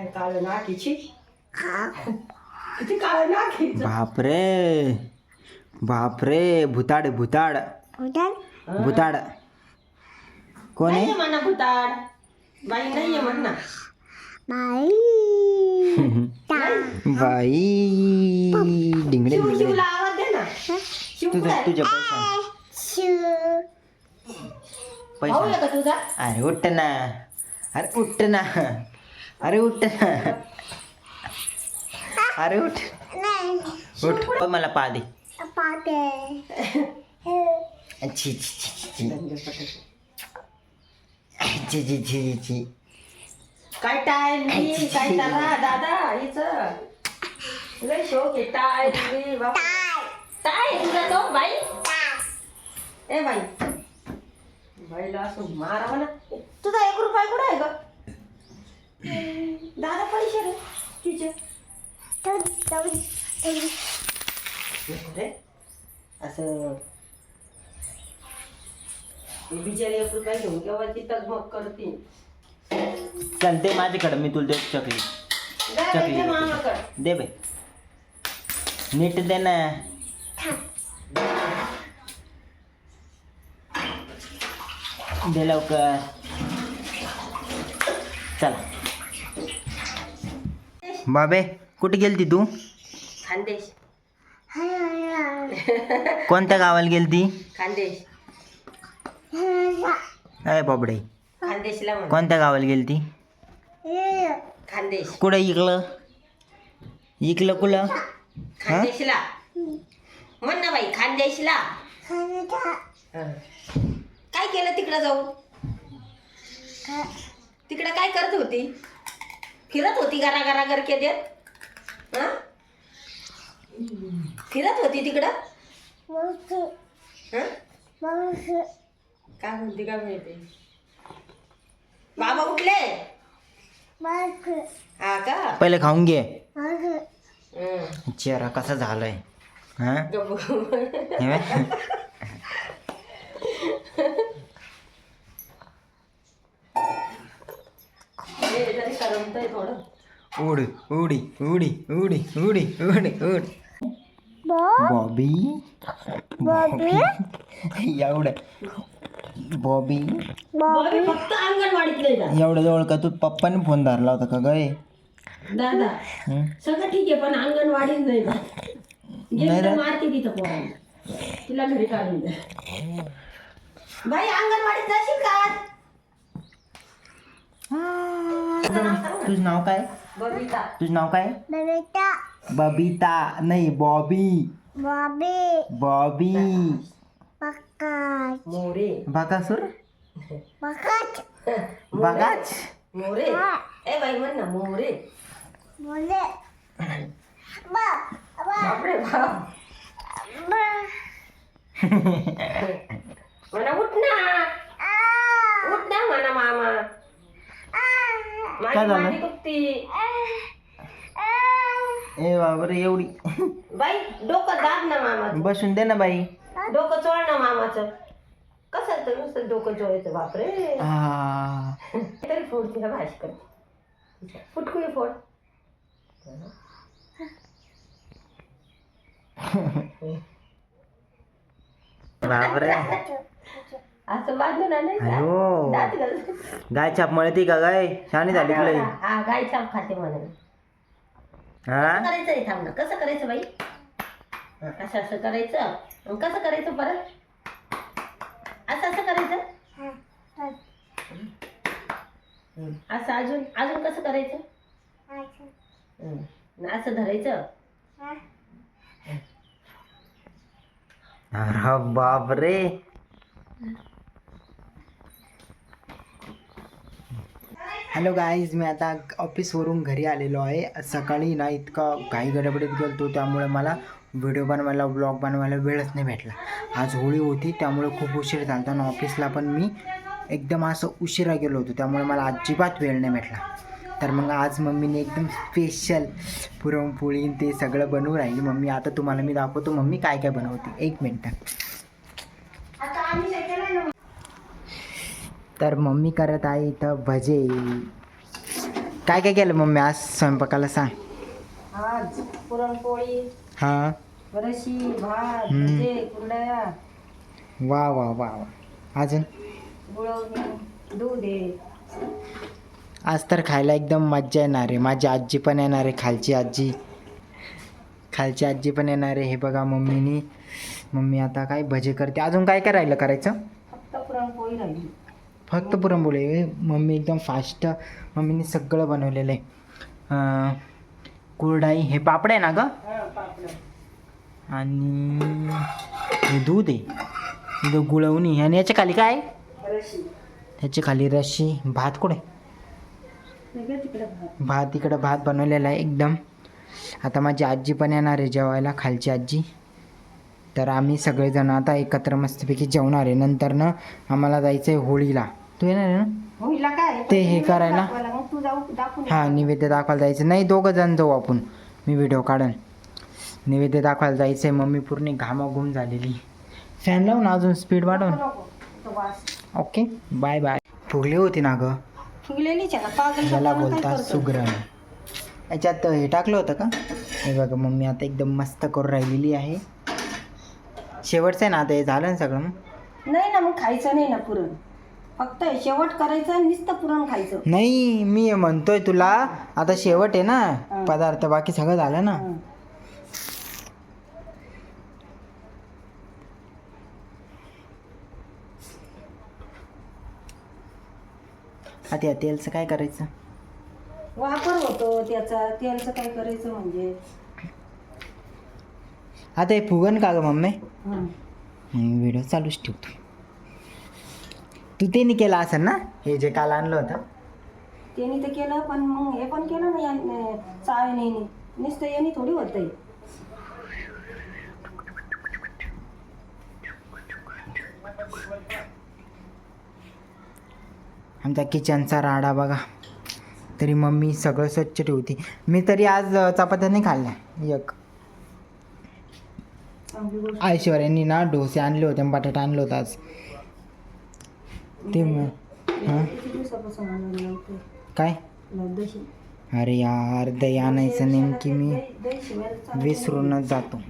काय काळ नाकीची किती काळ नाकीचं. बापरे बापरे, भुताड भुताड भुताड कोण नाहीये आहे? म्हणा भुताड, बाई नाहीये म्हण ना. बाई डिंगडे शिव डिंगडे. शिवला आवाज दे ना. शिव कुठं आहे? तुझ्या भाऊ आहे पैसा. का तुझा? अरे उठ ना, अरे उठ ना, अरे उठ ना, अरे उठ उठ. मला पा दे. छी छी छी छी छी छी छी छी. काय टाय काय तारा दादा हिचं लय शोक आहे. टाय टाय तुझा तो बाई. ए बाई, बाईला असं मारावं ना. तुझा 1 रुपया कुठं आहे ग? दादा पैसे रे तिचे. रे असं बिचारी 1 रुपया घेऊन केव्हा ती तगमग करते. चल दे माझ्याकडे, मी तुला देतो चकली. चकली मामाकडं दे बाई, नीट दे ना. दे लवकर. चल बाबे, कुठे गेलती तू? खानदेश. कोणत्या गावाला गेलती? खानदेश अय बाबडे, खानदेशला म्हण. कोणत्या गावाला गेलती? खानदेश कुठं इकलं? इकलं कुठं? खानदेशला म्हण ना बाई. खानदेशला हं. काय केलं तिकडं जाऊन? तिकडं काय करत होती? फिरत होती घरा घरा गरके देत? हं? फिरत होती तिकडं? हं? काय म्हणते काय माहिती. बाबा उठले? हा का? पहिले खाऊन घे. हं. चेहरा कसा झालाय हा? गप्प. हे बघ. हे जरी करमतंय थोडं. उड उडी उडी उडी उडी उडी उड. बॉबी बॉबी एवढं बॉबी बॉबी फक्त अंगणवाडीत नाही जा. एवढं जवळ का तू पप्पाने फोन धरला होता का गय? दादा सगळं ठीक आहे पण अंगणवाडीत नाही जा. गेली तर मारते तिथं पोरांना. तिला घरी काढून द्या. बाई अंगणवाडीत जाशील का? तुझं नाव काय? बबिता. तुझं नाव काय? बबिता नाही, बॉबी. बॉबी मोरे. बाकासूर बागाच. मोरे. ए बाई म्हण ना मोरे. बापरे बाप. म्हणा उठ ना. उठ ना म्हणा मामा. माझी काय झालं? मांडी दुखती. ए बाबरे एवढी. बाई डोकं दाब ना मामाचं. बसून दे ना बाई. डोकं चोळ ना मामाचं. कसं तर नुसतं डोकं चोळायचं. बापरे. आ, तरी फोड तिला भाजी कर. फुटकुळी फोड. बापरे. असं बांधून आणायचं. अयो, दात घाल. गाय छाप मळती का गाय? शाणी झाली की लई. हा गाय छाप खाते म्हणून. हा कसं करायचं हे थांब ना. कसं करायचं बाई? असं असं करायचं. आणि कसं करायचं परत? असं असं करायचं. असं अजून अजून कसं करायचं? असं धरायचं. अरे बापरे. हॅलो गाईज, मी आता ऑफिसवरून घरी आलेलो आहे. सकाळी ना इतका घाई गडबडीत गेलो त्यामुळे मला व्हिडिओ बनवायला ब्लॉग बनवायला वेळच नाही भेटला. आज होळी होती त्यामुळे खूप उशीर झाला आणि ऑफिसला पण मी एकदम असं उशिरा गेलो होतो त्यामुळे मला अजिबात वेळ नाही भेटला. तर मग आज मम्मीने एकदम स्पेशल पुरणपोळी ते सगळं बनवून राहिली मम्मी. आता तुम्हाला मी दाखवतो मम्मी काय काय बनवते. 1 मिनटं. तर मम्मी करत आहे इथं भजे. काय काय केलं मम्मी आज स्वयंपाकाला सांग. आज पुरणपोळी, हां. रशी, भात, भजे, कुरडया, वा वा वा वा. अजून गुळवणी, दूध आहे. आज तर खायला एकदम मज्जा येणार आहे. माझी आजी पण येणार आहे, खालची आजी पण येणार आहे. हे बघा मम्मी आता काय भजे करते. अजून काय काय राहिलं करायचं. फक्त पुरणपोळी राहिली. फक्त पुरणपोळी. मम्मी एकदम फास्ट. मम्मीने सगळं बनवलेलं आहे. कुरडाई, हे पापड आहे ना ग. आणि हे दूध आहे, इथं गुळवणी, आणि याच्या खाली काय रशी, त्याच्या खाली रशी. भात कुठे. भात इकडं भात बनवलेला आहे एकदम. आता माझी आजी पण येणार आहे जेवायला, खालची आजी. तर आम्ही सगळेजण आता एकत्र मस्तपैकी जेवणार आहे. नंतर ना आम्हाला जायचं आहे होळीला. तू येणार आहे ना होळीला? काय ते हे करायला. मग तू जाऊ दाखवून. हां, नैवेद्य दाखवायला जायचं. नाही, 2 जण जाऊ आपण. मी व्हिडिओ काढन. नैवेद्य दाखवायला जायचं आहे. मम्मी पूर्ण घामाघूम झालेली. फॅन लावून अजून स्पीड वाढवून. Okay, bye bye. फुगली होती ना गं. फुगलेलीच आहे ना, पागल. याला बोलतात सुगरण. याच्यात हे टाकलं होतं का. हे बघा मम्मी आता एकदम मस्त करून राहिलेली आहे. शेवटचं आहे ना आता, हे झालं ना सगळं. मग नाही ना, मग खायचं नाही ना पुरण. फक्त शेवट करायचं आणि नुसतं पुरण खायचं. नाही, मी हे म्हणतोय तुला आता शेवट आहे ना पदार्थ, बाकी सगळं झालं ना. आता या तेलचं काय करायचं. वापर होतो त्याचा. तेलचं काय करायचं म्हणजे. आता हे फुगन का ग मम्मी. व्हिडिओ चालूच ठेवतो. तू ते नाही केलं असेल ना, हे जे काल आणलं होतं. त्यांनी तर केलं, पण मग हे पण केलं ना चाळणी. नुसतं याने थोडी होतंय. आमचा किचनचा राडा बघा. तरी मम्मी सगळं स्वच्छ ठेवते. मी तरी आज चपात्या नाही खाल्ल्या. एक ऐश्वर्यानी ना डोसे आणले होते, बटाटा आणलं होतं आज. ते काय. अरे यार, दही आणायचं नेमकी मी विसरूनच जातो.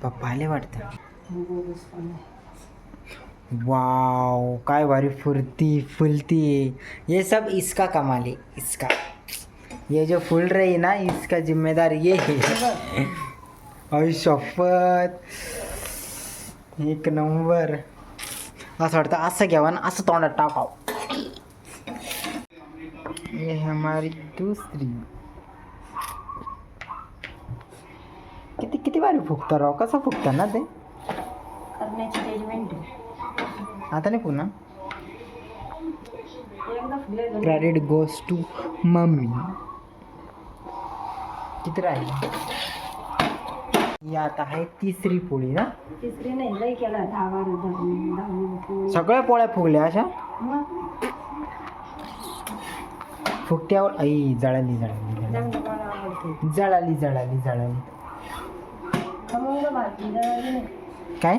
पप्पा आले वाटतं. वाव, काय भारी फुलती है. ये सब इसका कमाल है, इसका. ये जो फूल रही ना, इसका जिम्मेदार ये है. आई शपथ, एक नंबर. असं वाटतं असं घ्यावं ना, असं तोंडात टाकाव. ये हमारी दुसरी. किती भारी फुगतं राव. कसं फुगतं ना ते. करण्याची जजमेंट. आता नाही पुन्हा. Credit goes to mummy. किती राहिली. ही आता आहे तिसरी पोळी ना. तिसरी नाही, लई केला 10 सगळ्या पोळ्या फुगल्या अशा. फुगत्यावर आई जळाली. काय.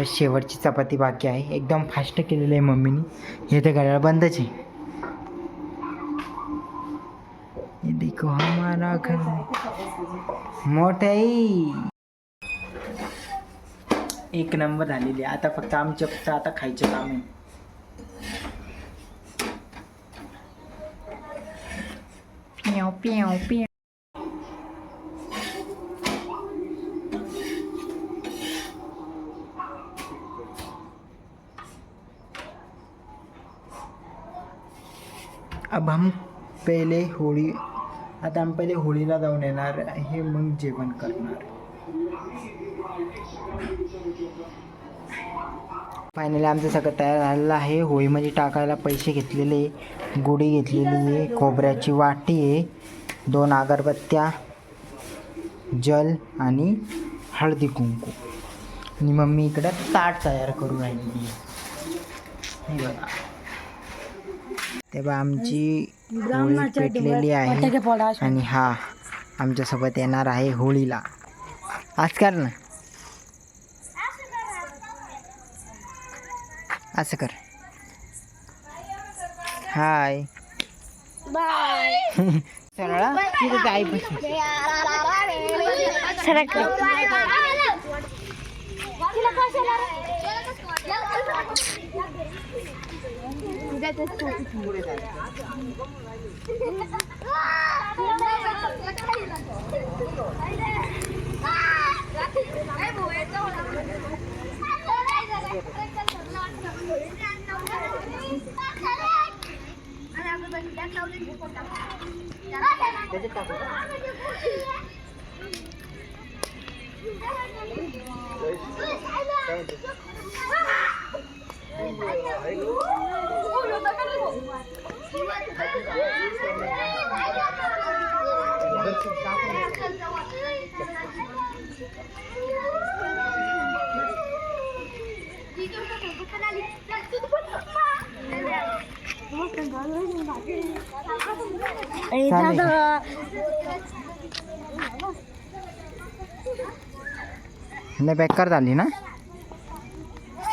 शेवटची चपाती बाकी आहे. एकदम फास्ट केलेलं आहे मम्मीने. हे तर घड्याळ बंदच आहे. ये देखो हमारा घर मोठाई. एक नंबर झालेली. आता फक्त आता खायचं काम आहे. प्याव. अब हम पहिले होळीला जाऊन येणार हे, मग जेवण करणार. फायनली आमचं सगळं तयार झालेलं आहे. होळीमध्ये टाकायला पैसे घेतलेले, गुढी घेतलेली आहे, खोबऱ्याची वाटी आहे, 2 अगरबत्त्या, जल आणि हळदी कुंकू. आणि मम्मी इकडं ताट तयार करून राहिली. हे बघा, तेव्हा आमची होळी पेटलेली आहे आणि हा आमच्यासोबत येणार आहे होळीला. आज कर ना, असं कर. Hi bye. सरळा तिथं काय बस. नाही बेकार झाली ना,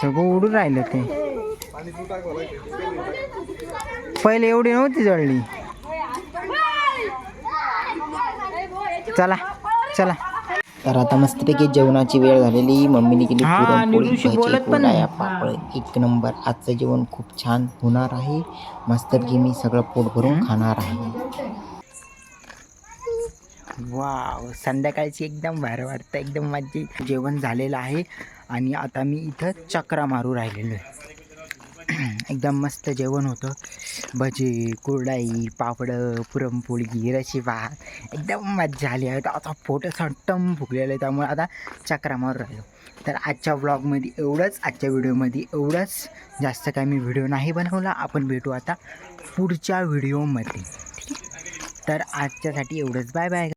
सगळं उडून राहिलं ते. पहिले एवढी नव्हती जळली. चला चला. तर आता मस्तपैकी जेवणाची वेळ झालेली. मम्मीने केली पुरणपोळी, भजी, पोळ्या, पापड. एक नंबर. आजचं जेवण खूप छान होणार आहे. मस्तपैकी मी सगळं पोट भरून खाणार आहे. वाव, संध्याकाळची एकदम भारी वाटतं. एकदम माझी जेवण झालेलं आहे आणि आता मी इथं चक्रा मारू राहिलेलो आहे. एकदम मस्त जेवण होतं. भजी, कुरडाई, पापड, पुरणपोळी, रशी भात. एकदम मजा आली आहे. आता पोट सट्टम फुगलेलं आहे, त्यामुळे आता चक्रा मारू राहिलो. तर आजच्या व्लॉगमध्ये एवढंच, आजच्या व्हिडिओमध्ये एवढंच. जास्त काय मी व्हिडिओ नाही बनवला. आपण भेटू आता पुढच्या व्हिडिओमध्ये. ठीक आहे, तर आजच्यासाठी एवढंच. Bye bye.